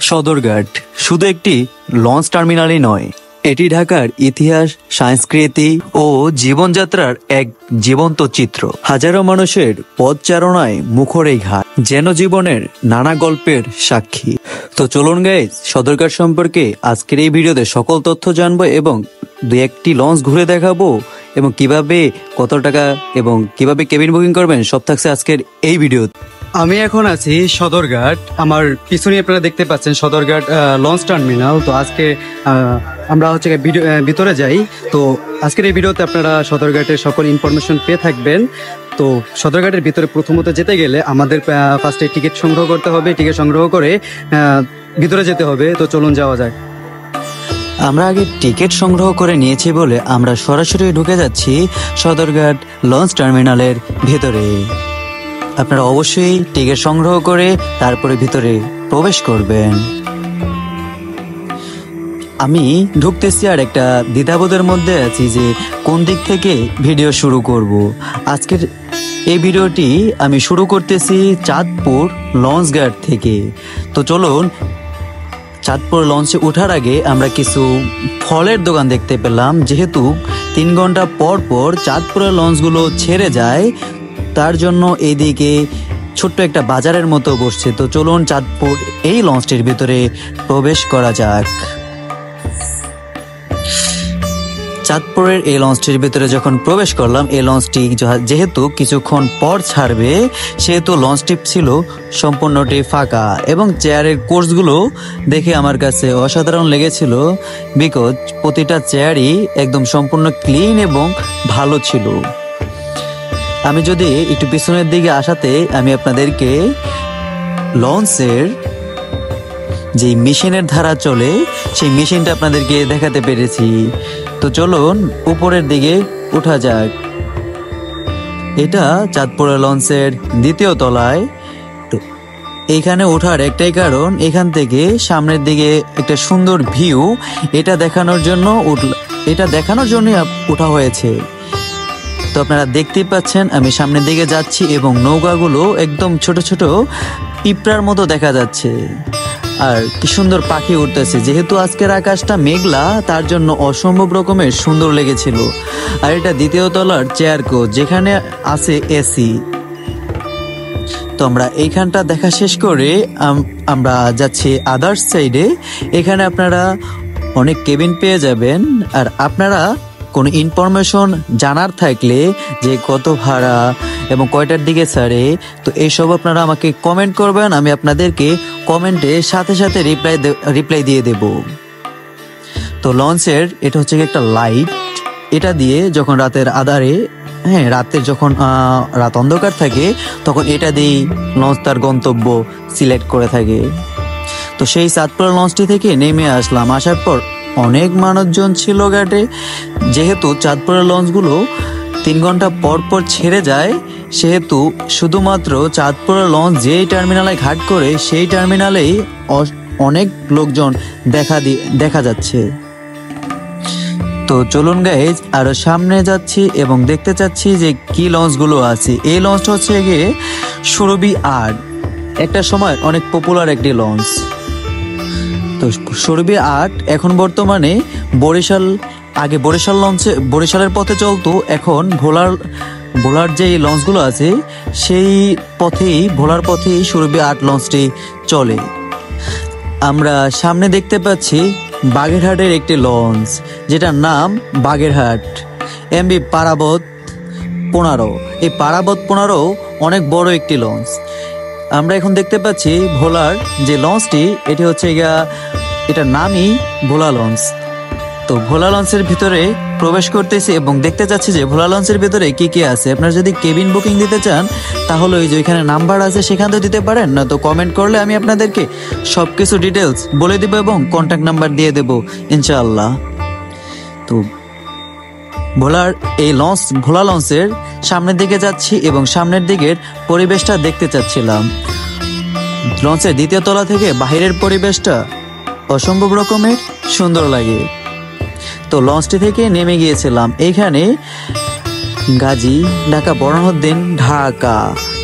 সদরঘাট শুধু একটি লঞ্চ টার্মিনালই নয়, এটি ঢাকার ইতিহাস, সংস্কৃতি ও জীবনযাত্রার এক জীবন্ত চিত্র। হাজারো মানুষের পদচারণায় মুখর এই ঘাট যেন জীবনের নানা গল্পের সাক্ষী। তো চলুন গাইজ, সদরঘাট সম্পর্কে আজকের এই ভিডিওতে সকল তথ্য জানবো এবং দুই একটি লঞ্চ ঘুরে দেখাবো এবং কিভাবে কত টাকা এবং কিভাবে কেবিন বুকিং করবেন সব থাকছে আজকের এই ভিডিওতে। আমি এখন আছি সদরঘাট, আমার পিছনে আপনারা দেখতে পাচ্ছেন সদরঘাট লঞ্চ টার্মিনাল। তো আজকে আমরা হচ্ছে ভিতরে যাই। তো আজকের এই ভিডিওতে আপনারা সদরঘাটের সকল ইনফরমেশন পেয়ে থাকবেন। তো সদরঘাটের ভিতরে প্রথমত যেতে গেলে আমাদের ফার্স্টে টিকিট সংগ্রহ করতে হবে, টিকিট সংগ্রহ করে ভিতরে যেতে হবে। তো চলুন যাওয়া যায়। আমরা আগে টিকিট সংগ্রহ করে নিয়েছি বলে আমরা সরাসরি ঢুকে যাচ্ছি সদরঘাট লঞ্চ টার্মিনালের ভেতরে। আপনারা অবশ্যই টিকিট সংগ্রহ করে তারপরে ভিতরে প্রবেশ করবেন। আমি ঢুকতেছি আর একটা দ্বিধাবোধের মধ্যে আছি যে কোন দিক থেকে ভিডিও শুরু করব। আজকের এই ভিডিওটি আমি শুরু করতেছি চাঁদপুর লঞ্চ ঘাট থেকে। তো চলুন, চাঁদপুর লঞ্চে ওঠার আগে আমরা কিছু ফলের দোকান দেখতে পেলাম। যেহেতু 3 ঘন্টা পর পর চাঁদপুরের লঞ্চগুলো ছেড়ে যায়, তার জন্য এইদিকে ছোট্ট একটা বাজারের মতো বসছে। তো চলুন চাঁদপুর এই লঞ্চটির ভিতরে প্রবেশ করা যাক। চাঁদপুরের এই লঞ্চটির ভিতরে যখন প্রবেশ করলাম, এই লঞ্চটি যেহেতু কিছুক্ষণ পর ছাড়বে সেহেতু লঞ্চটি ছিল সম্পূর্ণটি ফাঁকা এবং চেয়ারের কোর্সগুলো দেখে আমার কাছে অসাধারণ লেগেছিল। বিকজ প্রতিটা চেয়ারই একদম সম্পূর্ণ ক্লিন এবং ভালো ছিল। আমি যদি একটু পিছনের দিকে আসাতে আমি আপনাদেরকে লঞ্চের যে মেশিনের ধারা চলে সেই মেশিনটা আপনাদেরকে দেখাতে পেরেছি। তো চলুন উপরের দিকে উঠা যাক। এটা চাঁদপুরের লঞ্চের 2য় তলায়। তো এইখানে ওঠার একটাই কারণ, এখান থেকে সামনের দিকে একটা সুন্দর ভিউ, এটা দেখানোর জন্যই ওঠা হয়েছে। তো আপনারা দেখতেই পাচ্ছেন আমি সামনের দিকে যাচ্ছি এবং নৌকাগুলো একদম ছোট ছোট পিঁপড়ার মতো দেখা যাচ্ছে। আর কি সুন্দর পাখি উঠতেছে। যেহেতু আজকের আকাশটা মেঘলা, তার জন্য অসম্ভব রকমের সুন্দর লেগেছিল। আর এটা 2য় তলার চেয়ার কোচ, যেখানে আছে এসি। তো আমরা এইখানটা দেখা শেষ করে আমরা যাচ্ছি আদার্স সাইডে। এখানে আপনারা অনেক কেবিন পেয়ে যাবেন। আর আপনারা কোনো ইনফরমেশন জানার থাকলে যে কত ভাড়া এবং কয়টার দিকে ছাড়ে, তো এইসব আপনারা আমাকে কমেন্ট করবেন। আমি আপনাদেরকে কমেন্টে সাথে সাথে রিপ্লাই দিয়ে দেব। তো লঞ্চের এটা হচ্ছে একটা লাইট, এটা দিয়ে যখন রাতের আধারে, রাতের যখন রাত অন্ধকার থাকে তখন এটা দিয়ে লঞ্চ তার গন্তব্য সিলেক্ট করে থাকে। তো সেই চাঁদপুর লঞ্চটি থেকে নেমে আসলাম। আসার পর অনেক মানুষজন ছিল ঘাটে। যেহেতু চাঁদপুরের লঞ্চগুলো 3 ঘন্টা পর পর ছেড়ে যায়, সেহেতু শুধুমাত্র চাঁদপুরের লঞ্চ যেই টার্মিনালে ঘাট করে সেই টার্মিনালেই অনেক লোকজন দেখা যাচ্ছে। তো চলুন গাইজ, আরো সামনে যাচ্ছি এবং দেখতে চাচ্ছি যে কি লঞ্চগুলো আছে। এই লঞ্চটা হচ্ছে গিয়ে সুরভি 8, একটা সময় অনেক পপুলার একটি লঞ্চ। তো সুরভি 8 এখন বর্তমানে আগে বরিশালের পথে চলতো, এখন ভোলার যে লঞ্চগুলো আছে সেই ভোলার পথেই সুরভি 8 লঞ্চটি চলে। আমরা সামনে দেখতে পাচ্ছি বাগেরহাটের একটি লঞ্চ, যেটার নাম বাগেরহাট MV পারাবত 15। এই পারাবত 15 অনেক বড় একটি লঞ্চ। আমরা এখন দেখতে পাচ্ছি ভোলার যে লঞ্চটি, এটি হচ্ছে এটার নামই ভোলা লঞ্চ। তো ভোলা লঞ্চের ভিতরে প্রবেশ করতেছি এবং দেখতে চাচ্ছি যে ভোলা লঞ্চের ভিতরে কি কি আছে। আপনারা যদি কেবিন বুকিং দিতে চান তাহলে ওই যে ওইখানে নাম্বার আছে সেখান থেকে দিতে পারেন, না তো কমেন্ট করলে আমি আপনাদেরকে সবকিছু ডিটেলস বলে দেবো এবং কন্ট্যাক্ট নাম্বার দিয়ে দেবো ইনশাআল্লাহ। তো ভোলা লঞ্চের সামনের দিকে যাচ্ছি এবং সামনের দিকের পরিবেশটা দেখতে চাচ্ছিলাম। লঞ্চের 2য় তলা থেকে বাহিরের পরিবেশটা অসম্ভব রকমের সুন্দর লাগে। তো লঞ্চটি থেকে নেমে গিয়েছিলাম। এইখানে গাজী ঢাকা বরণউদ্দিন ঢাকা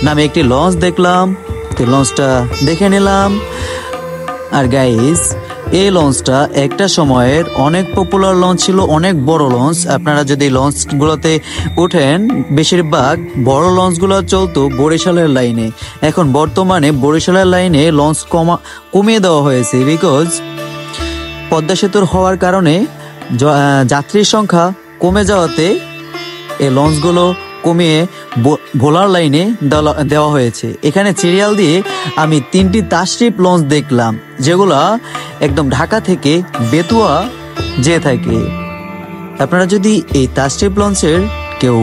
নামে একটি লঞ্চ দেখলাম। তো লঞ্চটা দেখে নিলাম। আর গাইস, এই লঞ্চটা একটা সময়ের অনেক পপুলার লঞ্চ ছিল, অনেক বড় লঞ্চ। আপনারা যদি লঞ্চগুলোতে ওঠেন, বেশিরভাগ বড় লঞ্চগুলো চলতো বরিশালের লাইনে। এখন বর্তমানে বরিশালের লাইনে লঞ্চ কমিয়ে দেওয়া হয়েছে, বিকজ পদ্মা সেতুর হওয়ার কারণে যাত্রীর সংখ্যা কমে যাওয়াতে এই লঞ্চগুলো কমিয়ে ভোলার লাইনে দেওয়া হয়েছে। এখানে সিরিয়াল দিয়ে আমি 3টি তাশরিফ লঞ্চ দেখলাম, যেগুলা একদম ঢাকা থেকে বেতুয়া যেয়ে থাকে। আপনারা যদি এই তাশরিফ লঞ্চের কেউ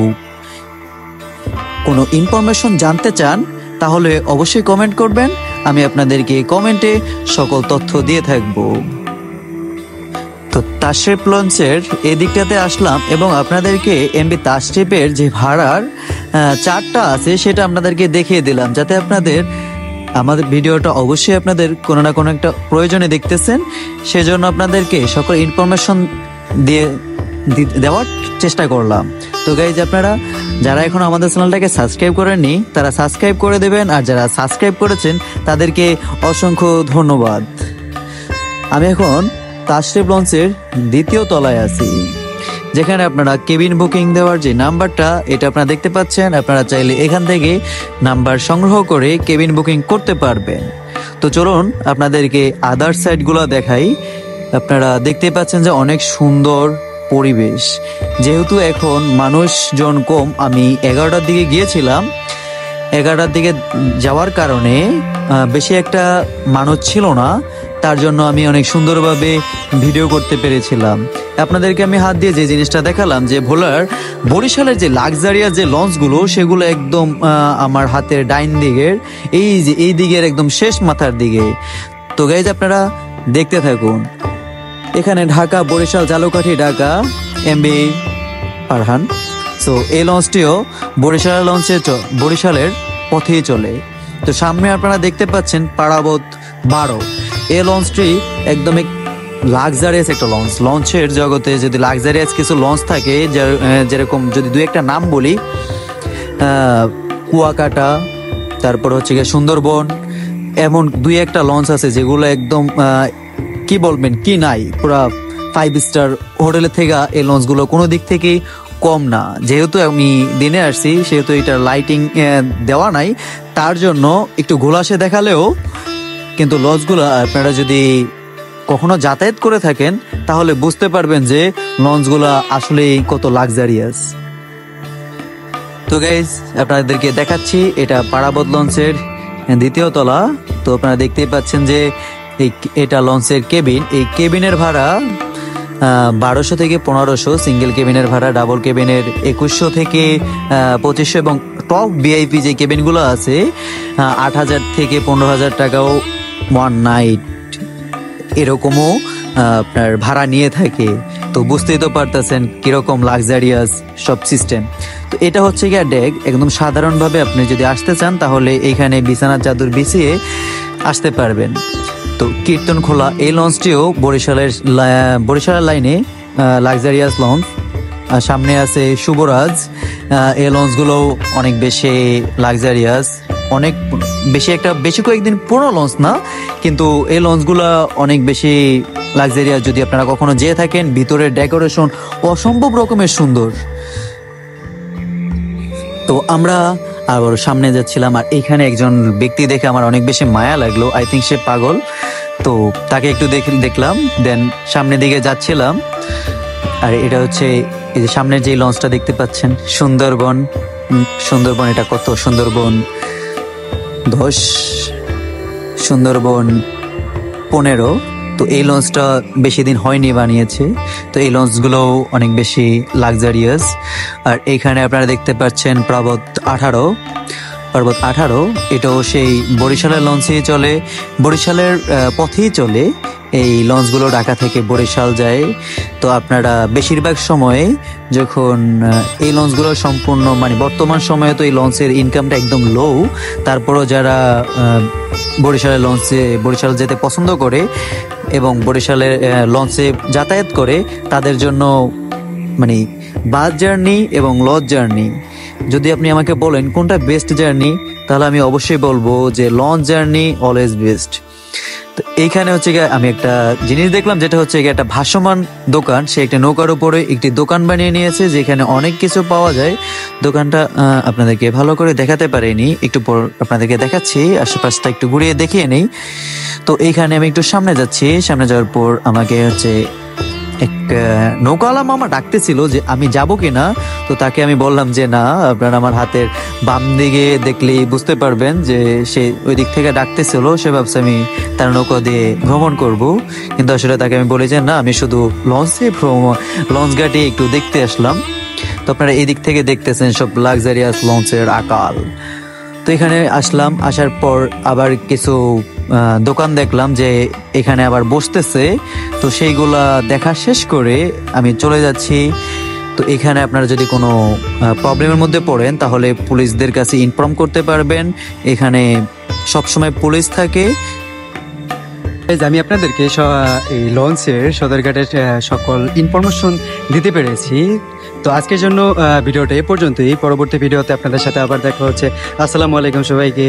কোনো ইনফরমেশন জানতে চান, তাহলে অবশ্যই কমেন্ট করবেন। আমি আপনাদেরকে কমেন্টে সকল তথ্য দিয়ে থাকবো। তো তাশরিফ লঞ্চের এদিকটাতে আসলাম এবং আপনাদেরকে এমভি তাশরিফের যে ভাড়ার চার্টটা আছে সেটা আপনাদেরকে দেখিয়ে দিলাম, যাতে আপনাদের আমাদের ভিডিওটা অবশ্যই আপনাদের কোনো না কোনো একটা প্রয়োজনে দেখতেছেন, সেজন্য আপনাদেরকে সকল ইনফরমেশন দেওয়ার চেষ্টা করলাম। তো গাইজ, আপনারা যারা এখন আমাদের চ্যানেলটাকে সাবস্ক্রাইব করেননি তারা সাবস্ক্রাইব করে দেবেন, আর যারা সাবস্ক্রাইব করেছেন তাদেরকে অসংখ্য ধন্যবাদ। আমি এখন তাশরিফ লঞ্চের 2য় তলায় আছি, যেখানে আপনারা কেবিন বুকিং দেওয়ার যে নাম্বারটা এটা আপনারা দেখতে পাচ্ছেন। আপনারা চাইলে এখান থেকে নাম্বার সংগ্রহ করে কেবিন বুকিং করতে পারবেন। তো চলুন আপনাদেরকে আদার সাইডগুলো দেখাই। আপনারা দেখতে পাচ্ছেন যে অনেক সুন্দর পরিবেশ। যেহেতু এখন মানুষজন কম, আমি 11টার দিকে গিয়েছিলাম, 11টার দিকে যাওয়ার কারণে বেশি একটা মানুষ ছিল না, তার জন্য আমি অনেক সুন্দরভাবে ভিডিও করতে পেরেছিলাম। আপনাদেরকে আমি হাত দিয়ে যে জিনিসটা দেখালাম, যে বরিশালের যে লাক্সারিয়াস যে লঞ্চগুলো, সেগুলো একদম আমার হাতের ডাইন দিকের এই দিকের একদম শেষ মাথার দিকে। তো গাইজ, আপনারা দেখতে থাকুন। এখানে ঢাকা বরিশাল ঝালকাঠি ঢাকা এমভি ফারহান। সো এই লঞ্চটিও বরিশালের পথেই চলে। তো সামনে আপনারা দেখতে পাচ্ছেন পারাবত 12। এই লঞ্চটি একদমই লাক্সারিয়াস একটা লঞ্চ। লঞ্চের জগতে যদি লাক্সারিয়াস কিছু লঞ্চ থাকে, যেরকম যদি 2-1টা নাম বলি, কুয়াকাটা, তারপর হচ্ছে গিয়ে সুন্দরবন, এমন 2-1টা লঞ্চ আছে যেগুলো একদম কি বলবেন কি নাই, পুরা 5 স্টার হোটেলের থেকে এই লঞ্চগুলো কোনো দিক থেকেই কম না। যেহেতু আমি দিনে আসছি, সেহেতু এটার লাইটিং দেওয়া নাই, তার জন্য একটু ঘোলাসে দেখালেও কিন্তু লঞ্চগুলো আপনারা যদি কখনো যাতায়াত করে থাকেন তাহলে বুঝতে পারবেন যে লঞ্চগুলো আসলে কত লাক্সারিয়াস। তো গাইজ, আপনাদেরকে দেখাচ্ছি, এটা পারাবত লঞ্চের 2য় তলা। তো আপনারা দেখতেই পাচ্ছেন যে এটা লঞ্চের কেবিন। এই কেবিনের ভাড়া 1200 থেকে 1500, সিঙ্গেল কেবিনের ভাড়া, ডাবল কেবিনের 2100 থেকে 2500, এবং টপ ভিআইপি যে কেবিনগুলো আছে 8000 থেকে 15000 টাকাও ওয়ান নাইট এরকমও আপনার ভাড়া নিয়ে থাকে। তো বুঝতেই তো পারতেছেন কিরকম লাক্সারিয়াস সব সিস্টেম। তো এটা হচ্ছে গিয়ে ডেক। একদম সাধারণভাবে আপনি যদি আসতে চান তাহলে এইখানে বিছানার চাদর বিছিয়ে আসতে পারবেন। তো কীর্তনখোলা এই লঞ্চটিও বরিশালের লাইনে লাক্সারিয়াস লঞ্চ। সামনে আছে শুভরাজ। এই লঞ্চগুলো অনেক বেশি লাক্সারিয়াস, অনেক বেশি কয়েকদিন পুরনো লঞ্চ না, কিন্তু এই লঞ্চগুলো অনেক বেশি লাক্সারিয়াস। যদি আপনারা কখনো যেয়ে থাকেন, ভিতরের ডেকোরেশন অসম্ভব রকমের সুন্দর। তো আমরা আবার সামনে যাচ্ছিলাম, আর এখানে একজন ব্যক্তি দেখে আমার অনেক বেশি মায়া লাগলো। আই থিঙ্ক সে পাগল। তো তাকে একটু দেখলাম, দেন সামনের দিকে যাচ্ছিলাম। আর এটা হচ্ছে এই যে সামনের যে লঞ্চটা দেখতে পাচ্ছেন, সুন্দরবন। এটা কত সুন্দরবন 10, সুন্দরবন 15। তো এই লঞ্চটা বেশি দিন হয়নি বানিয়েছে। তো এই লঞ্চগুলো অনেক বেশি লাক্সারিয়াস। আর এইখানে আপনারা দেখতে পাচ্ছেন পার্বত 18। এটাও সেই বরিশালের লঞ্চেই চলে, বরিশালের পথেই চলে। এই লঞ্চগুলো ঢাকা থেকে বরিশাল যায়। তো আপনারা বেশিরভাগ সময়ে যখন এই লঞ্চগুলো সম্পূর্ণ বর্তমান সময়ে তো এই লঞ্চের ইনকামটা একদম লো, তারপরও যারা বরিশাল যেতে পছন্দ করে এবং বরিশালের লঞ্চে যাতায়াত করে, তাদের জন্য বাস জার্নি এবং লঞ্চ জার্নি, যদি আপনি আমাকে বলেন কোনটা বেস্ট জার্নি, তাহলে আমি অবশ্যই বলবো যে লঞ্চ জার্নি অলওয়েজ বেস্ট। তো এইখানে হচ্ছে গিয়ে আমি একটা জিনিস দেখলাম, যেটা হচ্ছে গিয়ে একটা ভাসমান দোকান। সে একটা নৌকার উপরে একটি দোকান বানিয়ে নিয়েছে, যেখানে অনেক কিছু পাওয়া যায়। দোকানটা আপনাদেরকে ভালো করে দেখাতে পারিনি, একটু পর আপনাদেরকে দেখাচ্ছি। আশেপাশটা একটু ঘুরিয়ে দেখিয়ে নেই। তো এইখানে আমি একটু সামনে যাচ্ছি। সামনে যাওয়ার পর আমাকে হচ্ছে এক নৌকাওয়ালা মামা ডাকতেছিল যে আমি যাব কিনা। তো তাকে আমি বললাম যে না, আপনারা আমার হাতের বাম দিকে দেখলেই বুঝতে পারবেন যে সে ওই দিক থেকে ডাকতেছিল। সে ভাবছে আমি তার নৌকা দিয়ে ভ্রমণ করব, কিন্তু আসলে তাকে আমি বলি যে না, আমি শুধু লঞ্চ ঘাটে একটু দেখতে আসলাম। তো আপনারা এই দিক থেকে দেখতেছেন সব লাক্সারিয়াস লঞ্চের আকাল। তো এখানে আসলাম, আসার পর আবার কিছু দোকান দেখলাম যে এখানে আবার বসতেছে। তো সেইগুলা দেখা শেষ করে আমি চলে যাচ্ছি। তো এখানে আপনারা যদি কোনো প্রবলেমের মধ্যে পড়েন তাহলে পুলিশদের কাছে ইনফর্ম করতে পারবেন। এখানে সবসময় পুলিশ থাকে। আমি আপনাদেরকে এই লঞ্চের সদরঘাটের সকল ইনফরমেশন দিতে পেরেছি। তো আজকের জন্য ভিডিওটা এ পর্যন্তই। পরবর্তী ভিডিওতে আপনাদের সাথে আবার দেখা হচ্ছে। আসসালামু আলাইকুম সবাইকে।